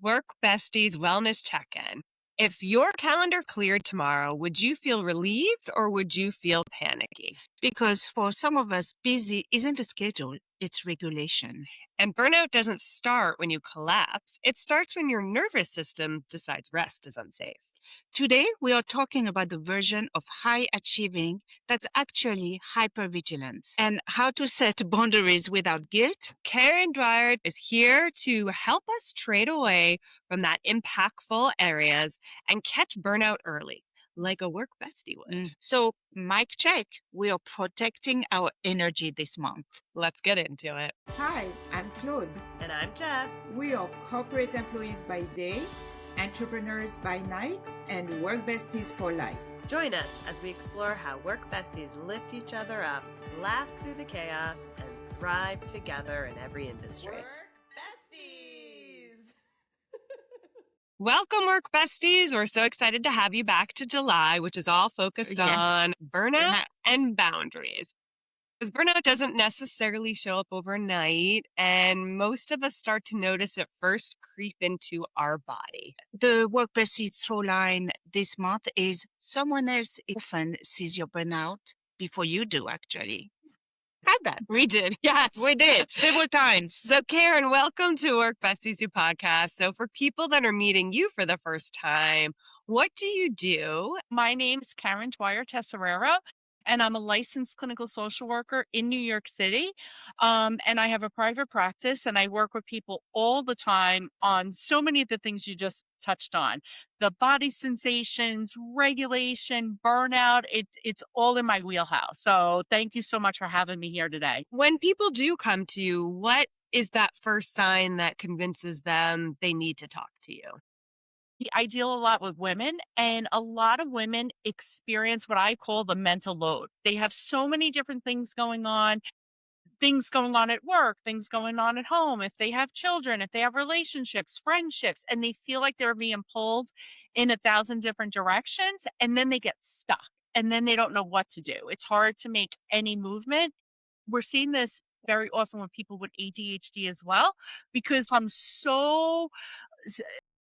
Work Besties Wellness Check-in. If your calendar cleared tomorrow, would you feel relieved or would you feel panicky? Because for some of us, busy isn't a schedule, it's regulation. And burnout doesn't start when you collapse. It starts when your nervous system decides rest is unsafe. Today, we are talking about the version of high achieving that's actually hypervigilance and how to set boundaries without guilt. Karen Dwyer is here to help us trade away from that impactful areas and catch burnout early, like a work bestie would. So, mic check, we are protecting our energy this month. Let's get into it. Hi, I'm Claude. And I'm Jess. We are corporate employees by day, entrepreneurs by night, and work besties for life. Join us as we explore how work besties lift each other up, laugh through the chaos, and thrive together in every industry. Work besties! Welcome, work besties. We're so excited to have you back to July, which is all focused on burnout and boundaries. Because burnout doesn't necessarily show up overnight, and most of us start to notice it first creep into our body. The work bestie throw line this month is someone else often sees your burnout before you do, actually. Had that. We did. Yes. We did several times. So Karen, welcome to Work Besties Who podcast. So for people that are meeting you for the first time, what do you do? My name's Karen Dwyer-Tesoriero, and I'm a licensed clinical social worker in New York City. And I have a private practice, and I work with people all the time on so many of the things you just touched on. The body sensations, regulation, burnout, it's all in my wheelhouse. So thank you so much for having me here today. When people do come to you, what is that first sign that convinces them they need to talk to you? I deal a lot with women, and a lot of women experience what I call the mental load. They have so many different things going on at work, things going on at home, if they have children, if they have relationships, friendships, and they feel like they're being pulled in 1,000 different directions, and then they get stuck, and then they don't know what to do. It's hard to make any movement. We're seeing this very often with people with ADHD as well, because I'm so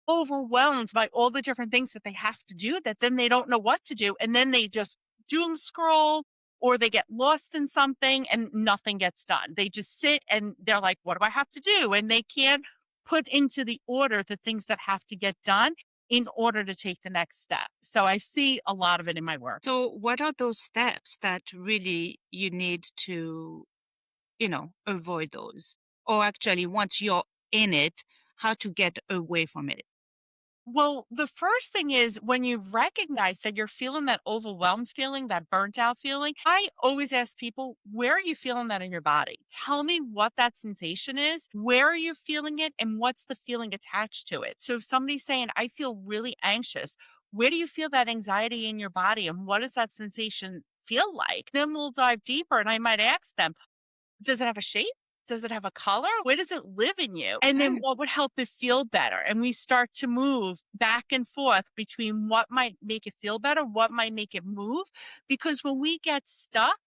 overwhelmed by all the different things that they have to do that then they don't know what to do. And then they just doom scroll or they get lost in something and nothing gets done. They just sit and they're like, what do I have to do? And they can't put into the order the things that have to get done in order to take the next step. So I see a lot of it in my work. So what are those steps that really you need to, avoid those? Or actually, once you're in it, how to get away from it? Well, the first thing is when you recognize that you're feeling that overwhelmed feeling, that burnt out feeling, I always ask people, where are you feeling that in your body? Tell me what that sensation is. Where are you feeling it? And what's the feeling attached to it? So if somebody's saying, I feel really anxious, where do you feel that anxiety in your body? And what does that sensation feel like? Then we'll dive deeper and I might ask them, does it have a shape? Does it have a color? Where does it live in you? And then what would help it feel better? And we start to move back and forth between what might make it feel better, what might make it move. Because when we get stuck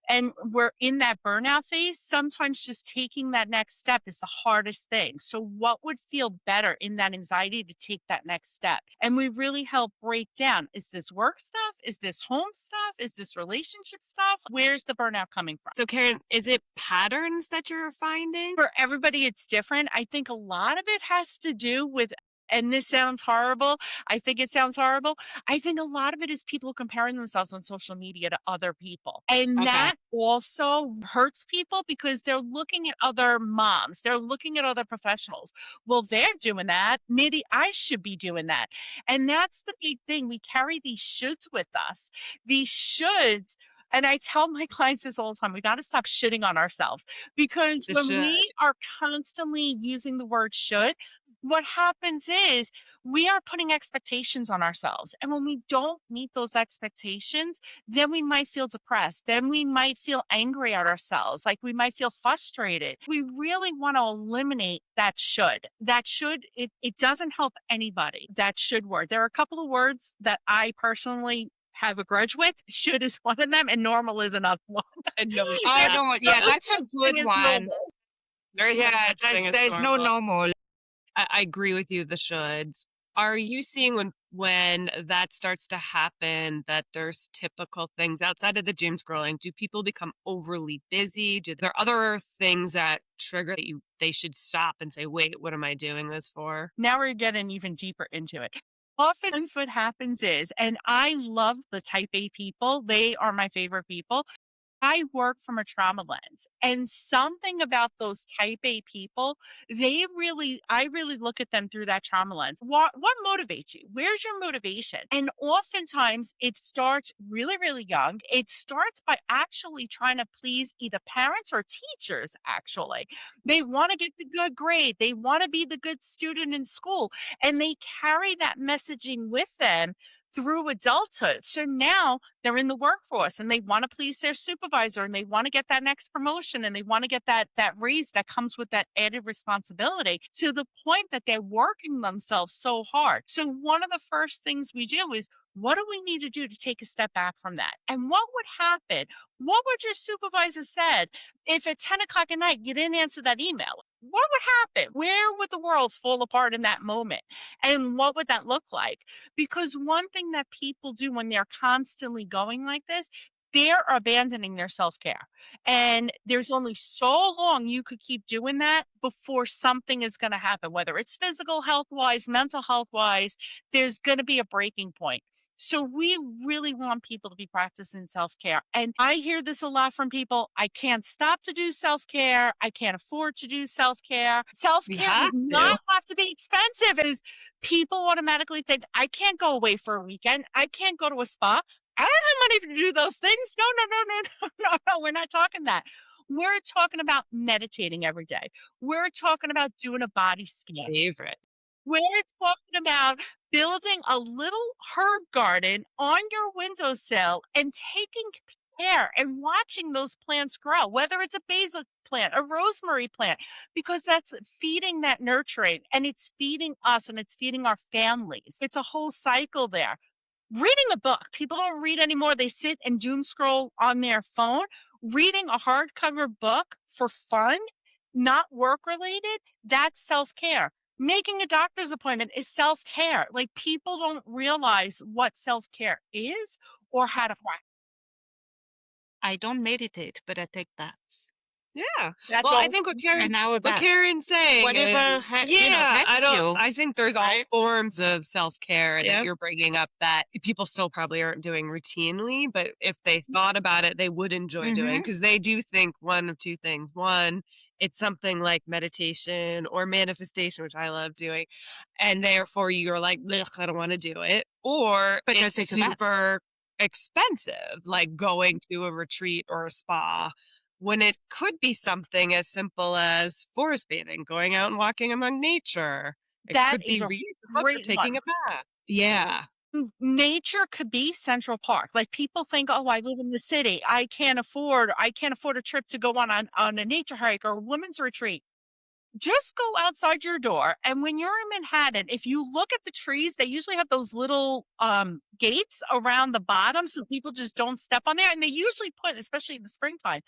and we're in that burnout phase, sometimes just taking that next step is the hardest thing. So what would feel better in that anxiety to take that next step? And we really help break down, is this work stuff? Is this home stuff? Is this relationship stuff? Where's the burnout coming from? So Karen, is it patterns that you're finding? For everybody, it's different. I think a lot of it has to do with, and this sounds horrible. I think it sounds horrible. I think a lot of it is people comparing themselves on social media to other people. And that also hurts people because they're looking at other moms. They're looking at other professionals. Well, they're doing that. Maybe I should be doing that. And that's the big thing. We carry these shoulds with us. These shoulds. And I tell my clients this all the time, we got to stop shitting on ourselves because we are constantly using the word should, what happens is we are putting expectations on ourselves. And when we don't meet those expectations, then we might feel depressed. Then we might feel angry at ourselves. Like we might feel frustrated. We really want to eliminate that should. That should, it doesn't help anybody. That should word. There are a couple of words that I personally have a grudge with. Should is one of them, and normal is another one. Yeah, that's a good one. There's there's no normal. I agree with you, the shoulds. Are you seeing when that starts to happen that there's typical things outside of the doom scrolling? Do people become overly busy? Do there other things that trigger that they should stop and say, "Wait, what am I doing this for?" Now we're getting even deeper into it. Oftentimes what happens is, and I love the type A people, they are my favorite people. I work from a trauma lens, and something about those type A people, I really look at them through that trauma lens. What motivates you? Where's your motivation? And oftentimes it starts really, really young. It starts by actually trying to please either parents or teachers, actually. They want to get the good grade, they want to be the good student in school, and they carry that messaging with them through adulthood. So now they're in the workforce and they want to please their supervisor and they want to get that next promotion and they want to get that raise that comes with that added responsibility, to the point that they're working themselves so hard. So one of the first things we do is, what do we need to do to take a step back from that? And what would happen? What would your supervisor said if at 10 o'clock at night you didn't answer that email? What would happen? Where would the world fall apart in that moment? And what would that look like? Because one thing that people do when they're constantly going like this, they're abandoning their self care. And there's only so long you could keep doing that before something is going to happen, whether it's physical health wise, mental health wise, there's going to be a breaking point. So we really want people to be practicing self-care. And I hear this a lot from people. I can't stop to do self-care. I can't afford to do self-care. You Self-care have does to. not have to be expensive. Is people automatically think, I can't go away for a weekend. I can't go to a spa. I don't have money to do those things. No, no, no, no, no, no, no. We're not talking that. We're talking about meditating every day. We're talking about doing a body scan. Favorite. We're talking about building a little herb garden on your windowsill and taking care and watching those plants grow, whether it's a basil plant, a rosemary plant, because that's feeding that nurturing and it's feeding us and it's feeding our families. It's a whole cycle there. Reading a book. People don't read anymore. They sit and doom scroll on their phone. Reading a hardcover book for fun, not work related, that's self care. Making a doctor's appointment is self care. Like, people don't realize what self care is or how to practice. I don't meditate, but I take baths. Yeah. That's Well, I all. think An hour what bath. Karen's saying Whatever is, helps you. I think there's all Right? forms of self-care that Yep. you're bringing up that people still probably aren't doing routinely, but if they thought about it, they would enjoy doing, Mhm. because they do think one of two things. One, it's something like meditation or manifestation, which I love doing, and therefore you're like, "Ugh, I don't want to do it," or But I it's take a bath. super expensive, like going to a retreat or a spa, when it could be something as simple as forest bathing, going out and walking among nature. It That could be is a reading a book or great taking one. a bath. Yeah. Nature could be Central Park. Like, people think, "Oh, I live in the city. I can't afford a trip to go on a nature hike or a women's retreat." Just go outside your door, and when you're in Manhattan, if you look at the trees, they usually have those little, gates around the bottom so people just don't step on there, and they usually put, especially in the springtime,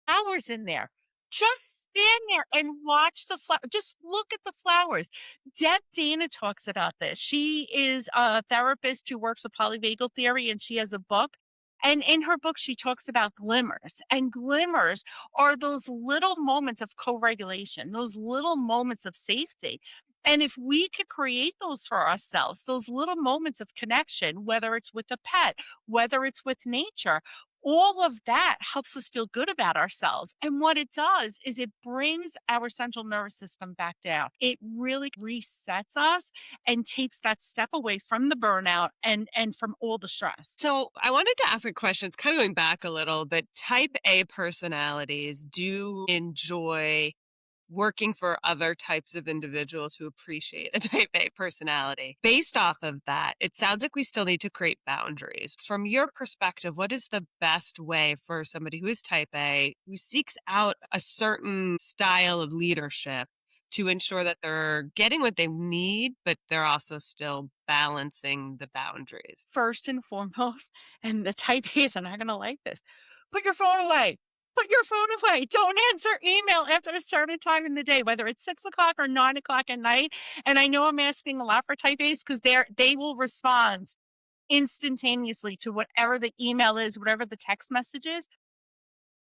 flowers in there. Just stand there and watch the just look at the flowers. Deb Dana talks about this. She is a therapist who works with polyvagal theory, and she has a book. And in her book, she talks about glimmers. And glimmers are those little moments of co regulation, those little moments of safety. And if we could create those for ourselves, those little moments of connection, whether it's with a pet, whether it's with nature, all of that helps us feel good about ourselves. And what it does is it brings our central nervous system back down. It really resets us and takes that step away from the burnout and from all the stress. So I wanted to ask a question. It's kind of going back a little, but type A personalities do enjoy working for other types of individuals who appreciate a type A personality. Based off of that, it sounds like we still need to create boundaries. From your perspective, what is the best way for somebody who is type A, who seeks out a certain style of leadership, to ensure that they're getting what they need, but they're also still balancing the boundaries? First and foremost, and the type A's are not going to like this, put your phone away. Put your phone away. Don't answer email after a certain time in the day, whether it's 6 o'clock or 9 o'clock at night. And I know I'm asking a lot for type A's because they will respond instantaneously to whatever the email is, whatever the text message is.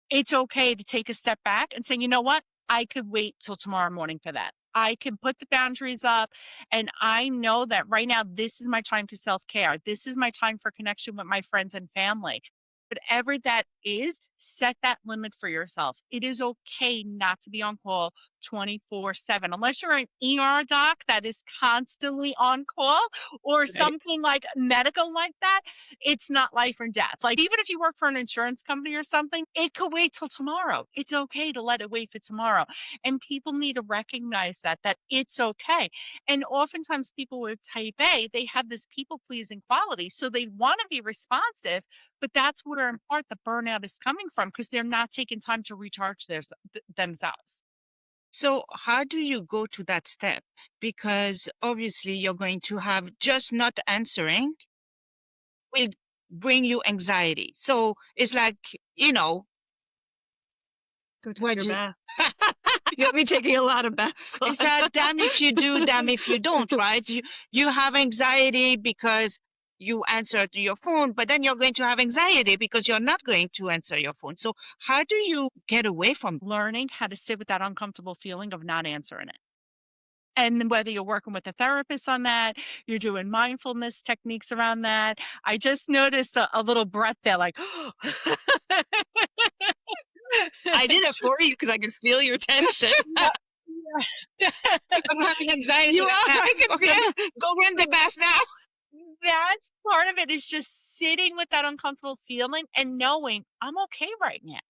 It's okay to take a step back and say, you know what? I could wait till tomorrow morning for that. I can put the boundaries up, and I know that right now, this is my time for self care. This is my time for connection with my friends and family. Whatever that is, set that limit for yourself. It is okay not to be on call 24/7, unless you're an ER doc that is constantly on call or Right. something like medical like that. It's not life or death. Like, even if you work for an insurance company or something, it could wait till tomorrow. It's okay to let it wait for tomorrow. And people need to recognize that it's okay. And oftentimes people with type A, they have this people pleasing quality. So they want to be responsive, but that's where in part the burnout is coming from because they're not taking time to recharge themselves. So how do you go to that step? Because obviously you're going to have just not answering will bring you anxiety. So it's like, Go take what your you, bath. You'll be taking a lot of baths. it's that damn if you do, damn if you don't, right? You have anxiety because you answer to your phone, but then you're going to have anxiety because you're not going to answer your phone. So how do you get away from Learning how to sit with that uncomfortable feeling of not answering it. And whether you're working with a therapist on that, you're doing mindfulness techniques around that. I just noticed a little breath there, like, I did it for you because I could feel your tension. I'm having anxiety? You are. I can Okay, feel. go run the bath now. That's part of it is just sitting with that uncomfortable feeling and knowing I'm okay right now.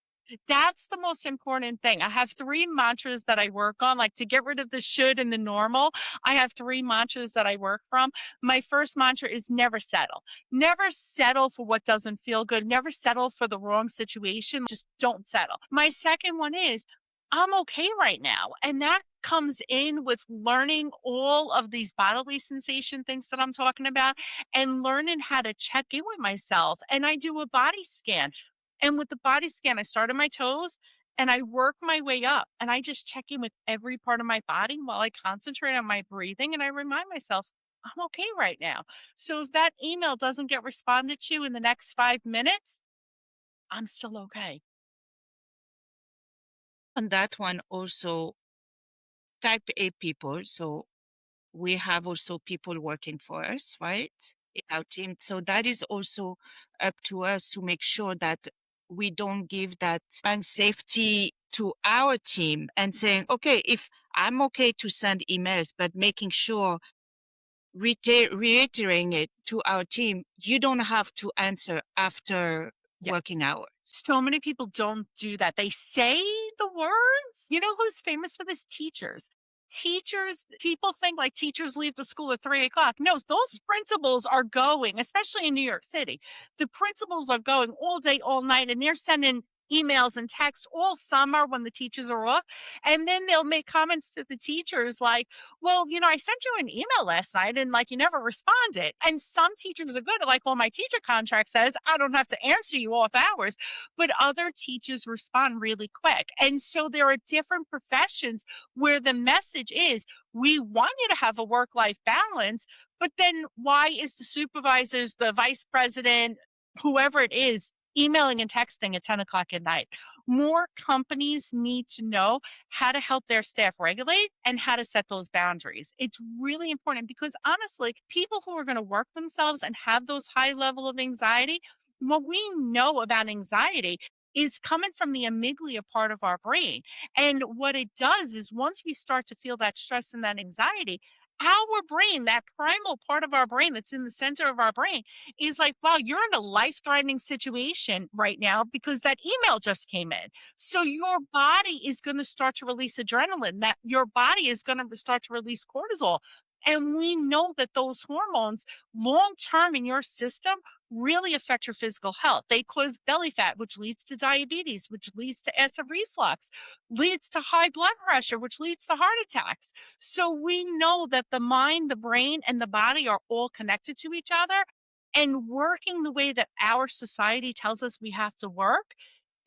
That's the most important thing. I have 3 mantras that I work on, like to get rid of the should and the normal. I have 3 mantras that I work from. My first mantra is never settle. Never settle for what doesn't feel good. Never settle for the wrong situation. Just don't settle. My second one is I'm okay right now. And that comes in with learning all of these bodily sensation things that I'm talking about and learning how to check in with myself. And I do a body scan. And with the body scan, I start at my toes and I work my way up and I just check in with every part of my body while I concentrate on my breathing and I remind myself, I'm okay right now. So if that email doesn't get responded to in the next 5 minutes, I'm still okay. On that one also, type A people. So we have also people working for us, right? In our team. So that is also up to us to make sure that we don't give that unsafety to our team and saying, okay, if I'm okay to send emails, but making sure reiterating it to our team, you don't have to answer after Yeah. working hours. So many people don't do that. They say the words. You know who's famous for this? Teachers. Teachers, people think like teachers leave the school at 3 o'clock. No, those principals are going, especially in New York City. The principals are going all day, all night, and they're sending emails and texts all summer when the teachers are off. And then they'll make comments to the teachers like, well, I sent you an email last night and like you never responded. And some teachers are good at like, well, my teacher contract says I don't have to answer you off hours, but other teachers respond really quick. And so there are different professions where the message is we want you to have a work life balance, but then why is the supervisors, the vice president, whoever it is, emailing and texting at 10 o'clock at night? More companies need to know how to help their staff regulate and how to set those boundaries. It's really important because honestly, people who are going to work themselves and have those high level of anxiety, what we know about anxiety is coming from the amygdala part of our brain. And what it does is once we start to feel that stress and that anxiety, our brain, that primal part of our brain that's in the center of our brain, is like, wow, you're in a life threatening situation right now because that email just came in. So your body is going to start to release adrenaline, that your body is going to start to release cortisol. And we know that those hormones long term in your system really affect your physical health. They cause belly fat, which leads to diabetes, which leads to acid reflux, leads to high blood pressure, which leads to heart attacks. So we know that the mind, the brain, and the body are all connected to each other. And working the way that our society tells us we have to work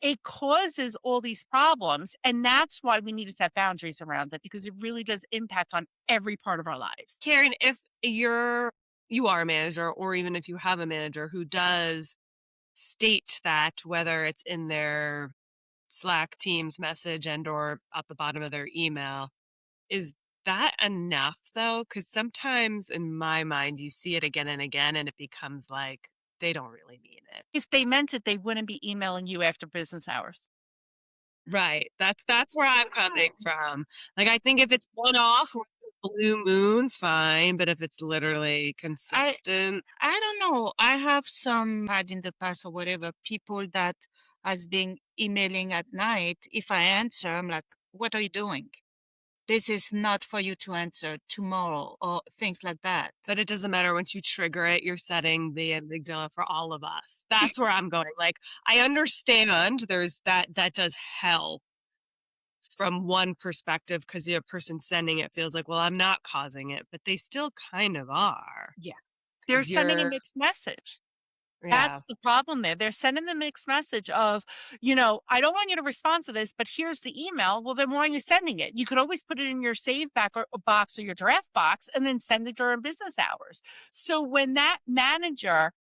it causes all these problems. And that's why we need to set boundaries around it, because it really does impact on every part of our lives. Karen, if you are a manager, or even if you have a manager who does state that, whether it's in their Slack Teams message and or at the bottom of their email, is that enough though? Because sometimes in my mind, you see it again and again, and it becomes like they don't really mean it. If they meant it, they wouldn't be emailing you after business hours. Right. That's where I'm coming from. Like, I think if it's one off or blue moon, fine. But if it's literally I consistent, I don't know. I have some had in the past or whatever people that has been emailing at night. If I answer, I'm like, "What are you doing? This is not for you to answer tomorrow," or things like that. but it doesn't matter once you trigger it, you're setting the amygdala for all of us. That's where I'm going. Like, I understand there's that does help from one perspective because the person sending it feels like, well, I'm not causing it, but they still kind of are. Yeah. They're 'Cause sending a you're, mixed message. yeah. That's the problem there. They're sending the mixed message of, I don't want you to respond to this, but here's the email. Well, then why are you sending it? You could always put it in your save back or box or your draft box and then send it during business hours. So when that manager,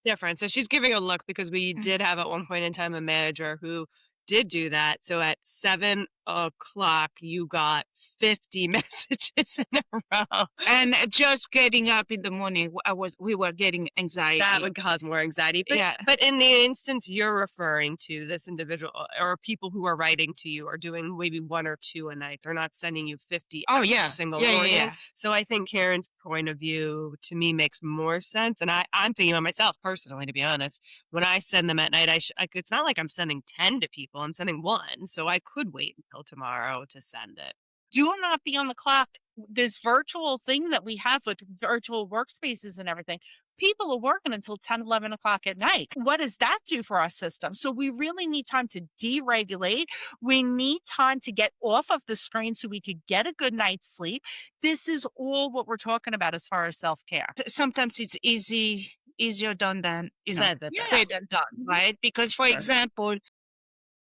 Different. So she's giving a look because we Mm. did have at one point in time a manager who did do that. So at 7 o'clock, you got 50 messages in a row. And just getting up in the morning, we were getting anxiety. That would cause more anxiety. But, Yeah. but in the instance you're referring to, this individual or people who are writing to you are doing maybe one or two a night. They're not sending you 50 Oh, every yeah. single Yeah, yeah, morning. yeah. So I think Karen's point of view to me makes more sense. And I'm thinking about myself personally, to be honest. When I send them at night, it's not like I'm sending 10 to people. I'm sending one. So I could wait until tomorrow to send it. do not be on the clock. This virtual thing that we have with virtual workspaces and everything, people are working until 10, 11 o'clock at night. What does that do for our system? So we really need time to deregulate. We need time to get off of the screen so we could get a good night's sleep. This is all what we're talking about as far as self-care. Sometimes it's easier done than, Said that. said and done, right? Because, for Sure. example,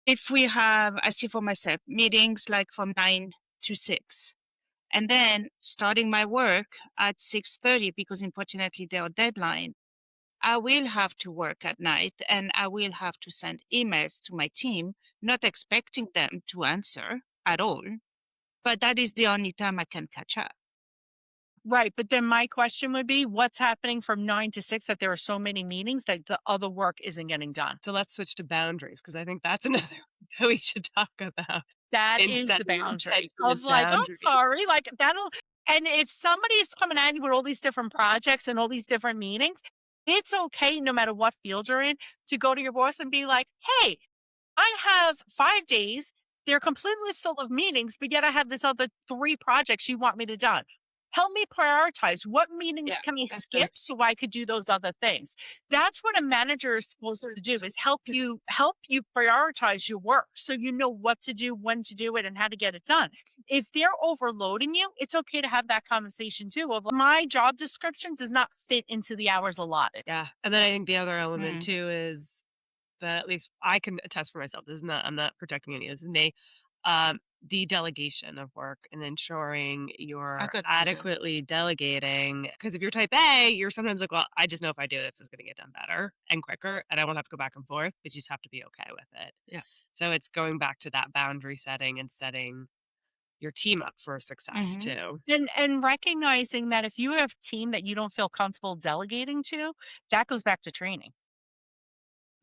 if we have, I see for myself, meetings like from 9 to 6, and then starting my work at 6:30 because unfortunately there are deadline, I will have to work at night and I will have to send emails to my team, not expecting them to answer at all. But that is the only time I can catch up. Right. But then my question would be, what's happening from 9 to 6 that there are so many meetings that the other work isn't getting done? So let's switch to boundaries because I think that's another that we should talk about. That In is the setting boundary intentional of like, "I'm boundaries. sorry," like, that'll and if somebody is coming at you with all these different projects and all these different meetings, it's okay no matter what field you're in to go to your boss and be like, "Hey, I have 5 days. They're completely full of meetings, but yet I have this other 3 projects you want me to done. Help me prioritize. What meetings Yeah, can I that's skip so I could do those other things?" That's what a manager is supposed to do is help you prioritize your work so you know what to do, when to do it, and how to get it done. If they're overloading you, it's okay to have that conversation too of my job description does not fit into the hours allotted. Yeah. And then I think the other element Mm. too is that at least I can attest for myself. I'm not protecting any of this. Is me. The delegation of work and ensuring I you're could do that. adequately delegating. Because if you're type A, you're sometimes like, well, I just know if I do this, it's going to get done better and quicker, and I won't have to go back and forth. But you just have to be okay with it. Yeah. So it's going back to that boundary setting and setting your team up for success Mhm. too. And recognizing that if you have team that you don't feel comfortable delegating to, that goes back to training.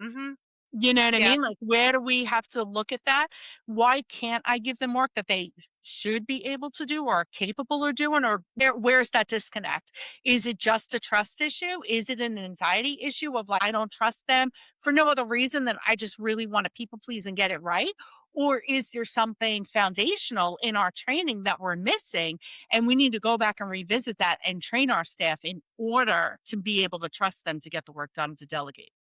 Mm-hmm. You know what I Yeah. mean? Like, where do we have to look at that? Why can't I give them work that they should be able to do or are capable of doing? Or where's that disconnect? Is it just a trust issue? Is it an anxiety issue of like, I don't trust them for no other reason than I just really want to people please and get it right? Or is there something foundational in our training that we're missing? And we need to go back and revisit that and train our staff in order to be able to trust them to get the work done to delegate.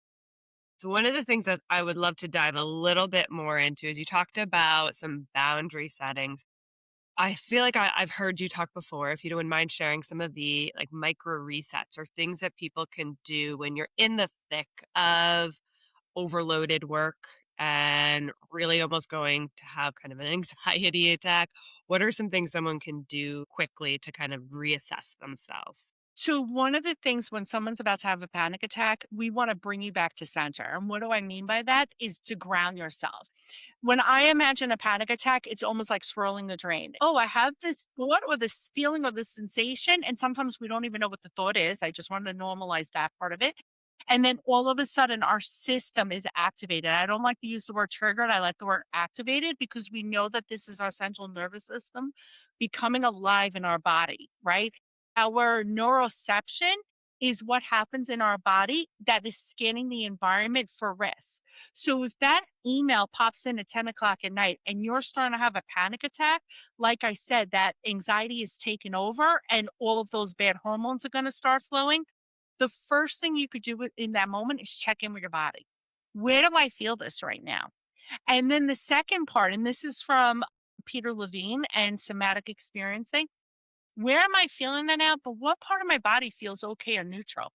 So one of the things that I would love to dive a little bit more into is you talked about some boundary settings. I feel like I've heard you talk before. If you don't mind sharing some of the like micro resets or things that people can do when you're in the thick of overloaded work and really almost going to have kind of an anxiety attack, what are some things someone can do quickly to kind of reassess themselves? So, one of the things when someone's about to have a panic attack, we want to bring you back to center. And what do I mean by that? Is to ground yourself. When I imagine a panic attack, it's almost like swirling the drain. Oh, I have this thought or this feeling or this sensation. And sometimes we don't even know what the thought is. I just want to normalize that part of it. And then all of a sudden, our system is activated. I don't like to use the word triggered. I like the word activated because we know that this is our central nervous system becoming alive in our body, right? Our neuroception is what happens in our body that is scanning the environment for risk. So if that email pops in at 10 o'clock at night and you're starting to have a panic attack, like I said, that anxiety is taken over and all of those bad hormones are going to start flowing. The first thing you could do in that moment is check in with your body. Where do I feel this right now? And then the second part, and this is from Peter Levine and somatic experiencing. Where am I feeling that now? But what part of my body feels okay or neutral?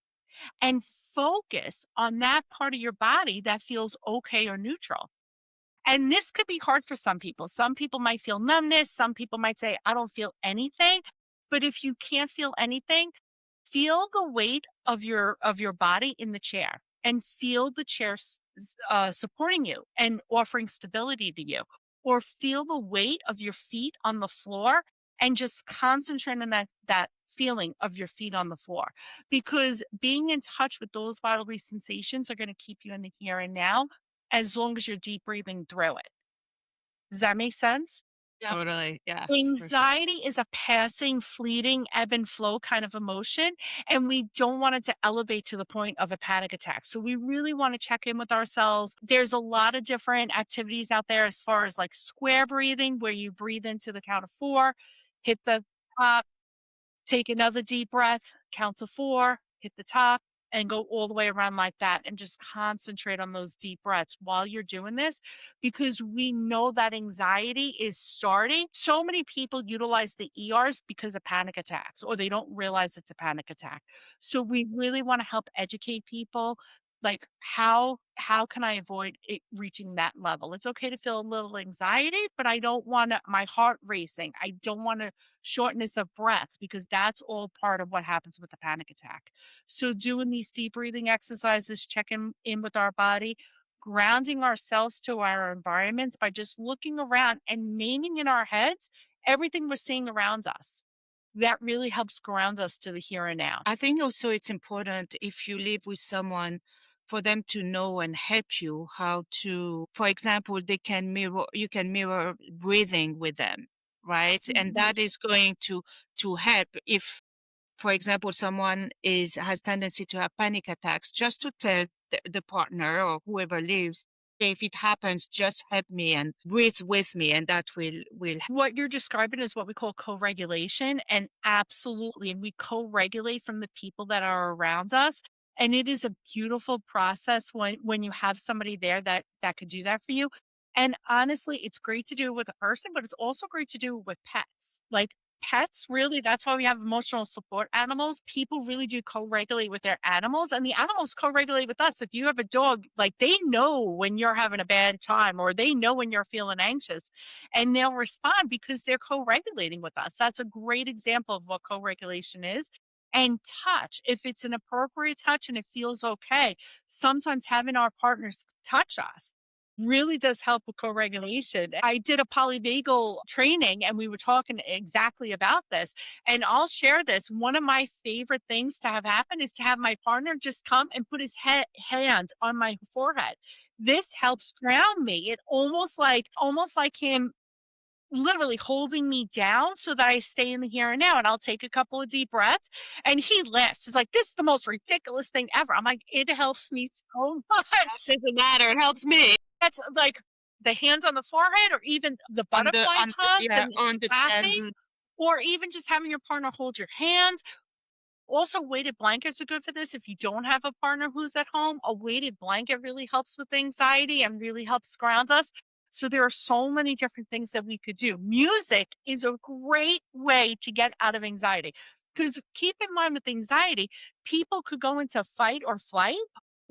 And focus on that part of your body that feels okay or neutral. And this could be hard for some people. Some people might feel numbness. Some people might say, I don't feel anything. But if you can't feel anything, feel the weight of your body in the chair and feel the chair supporting you and offering stability to you. Or feel the weight of your feet on the floor and just concentrate on that feeling of your feet on the floor. Because being in touch with those bodily sensations are going to keep you in the here and now as long as you're deep breathing through it. Does that make sense? Yeah. Totally. Yes, for sure. Anxiety is a passing, fleeting, ebb and flow kind of emotion, and we don't want it to elevate to the point of a panic attack. So we really want to check in with ourselves. There's a lot of different activities out there as far as like square breathing, where you breathe into the count of 4, hit the top, take another deep breath, count to 4, hit the top, and go all the way around like that and just concentrate on those deep breaths while you're doing this because we know that anxiety is starting. So many people utilize the ERs because of panic attacks or they don't realize it's a panic attack. So we really want to help educate people like how can I avoid it reaching that level? It's okay to feel a little anxiety, but I don't want my heart racing. I don't want to shortness of breath because that's all part of what happens with a panic attack. So doing these deep breathing exercises, checking in with our body, grounding ourselves to our environments by just looking around and naming in our heads everything we're seeing around us. That really helps ground us to the here and now. I think also it's important if you live with someone for them to know and help you how to, for example, you can mirror breathing with them, right? And that is going to help if, for example, someone has tendency to have panic attacks, just to tell the partner or whoever lives, "Hey, if it happens, just help me and breathe with me, and that will What you're describing is what we call co-regulation, and absolutely, and we co-regulate from the people that are around us, and it is a beautiful process when you have somebody there that could do that for you, and honestly, it's great to do it with a person, but it's also great to do it with pets. Like, pets really that's why we have emotional support animals. People really do co-regulate with their animals, and the animals co-regulate with us. If you have a dog, like, they know when you're having a bad time or they know when you're feeling anxious and they'll respond because they're co-regulating with us. That's a great example of what co-regulation is. And touch, if it's an appropriate touch and it feels okay, sometimes having our partners touch us really does help with co-regulation. I did a polyvagal training and we were talking exactly about this. And I'll share this. One of my favorite things to have happen is to have my partner just come and put his hand on my forehead. This helps ground me. It almost like him literally holding me down so that I stay in the here and now. And I'll take a couple of deep breaths. And he laughs. He's like, this is the most ridiculous thing ever. I'm like, it helps me so much. Doesn't matter. It helps me. That's like the hands on the forehead or even the butterfly hugs yeah, and on the chest. clapping, or even just having your partner hold your hands. Also, weighted blankets are good for this. If you don't have a partner who's at home, a weighted blanket really helps with anxiety and really helps ground us. So there are so many different things that we could do. Music is a great way to get out of anxiety. Because keep in mind with anxiety, people could go into fight or flight,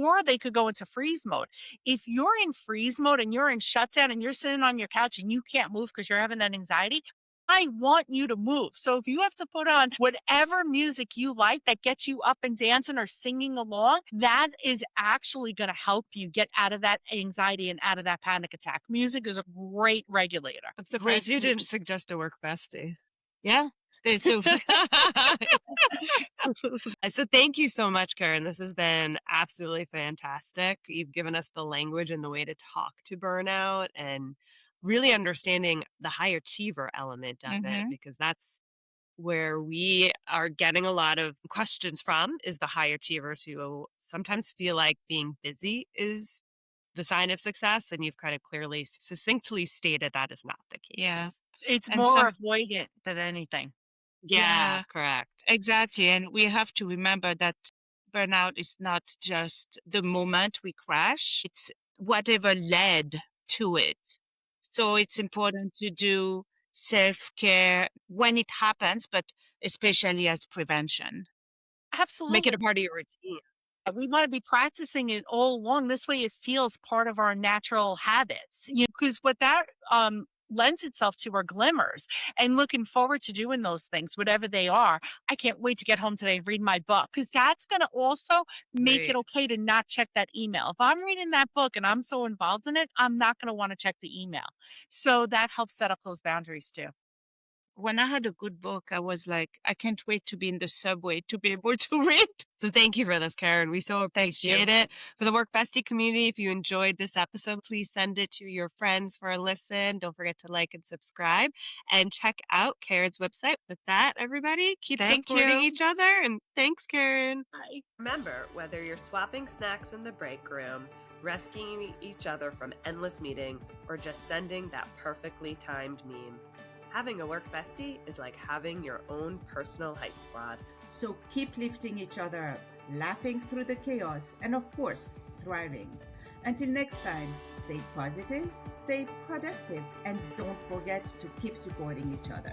or they could go into freeze mode. If you're in freeze mode and you're in shutdown and you're sitting on your couch and you can't move because you're having that anxiety, I want you to move. So if you have to put on whatever music you like that gets you up and dancing or singing along, that is actually going to help you get out of that anxiety and out of that panic attack. Music is a great regulator. I'm surprised you didn't suggest a work bestie. Yeah. There's the So thank you so much, Karen. This has been absolutely fantastic. You've given us the language and the way to talk to burnout and really understanding the high achiever element of it, because that's where we are getting a lot of questions from, is the high achievers who sometimes feel like being busy is the sign of success. And you've kind of clearly, succinctly stated that is not the case. Yeah. It's And more avoidant than anything. Yeah, correct. Exactly. And we have to remember that burnout is not just the moment we crash, it's whatever led to it. So it's important to do self-care when it happens, but especially as prevention. Absolutely. Make it a part of your routine. We want to be practicing it all along. This way it feels part of our natural habits. Because what that lends itself to are glimmers, and looking forward to doing those things, whatever they are. I can't wait to get home today and read my book, because that's going to also make it okay to not check that email. If I'm reading that book and I'm so involved in it, I'm not going to want to check the email. So that helps set up those boundaries too. When I had a good book, I was like, I can't wait to be in the subway to be able to read. So thank you for this, Karen. We so appreciate it. For the Work Bestie community, if you enjoyed this episode, please send it to your friends for a listen. Don't forget to like and subscribe and check out Karen's website. With that, everybody, keep supporting each other. And thanks, Karen. Bye. Remember, whether you're swapping snacks in the break room, rescuing each other from endless meetings, or just sending that perfectly timed meme, having a work bestie is like having your own personal hype squad. So keep lifting each other up, laughing through the chaos, and of course, thriving. Until next time, stay positive, stay productive, and don't forget to keep supporting each other.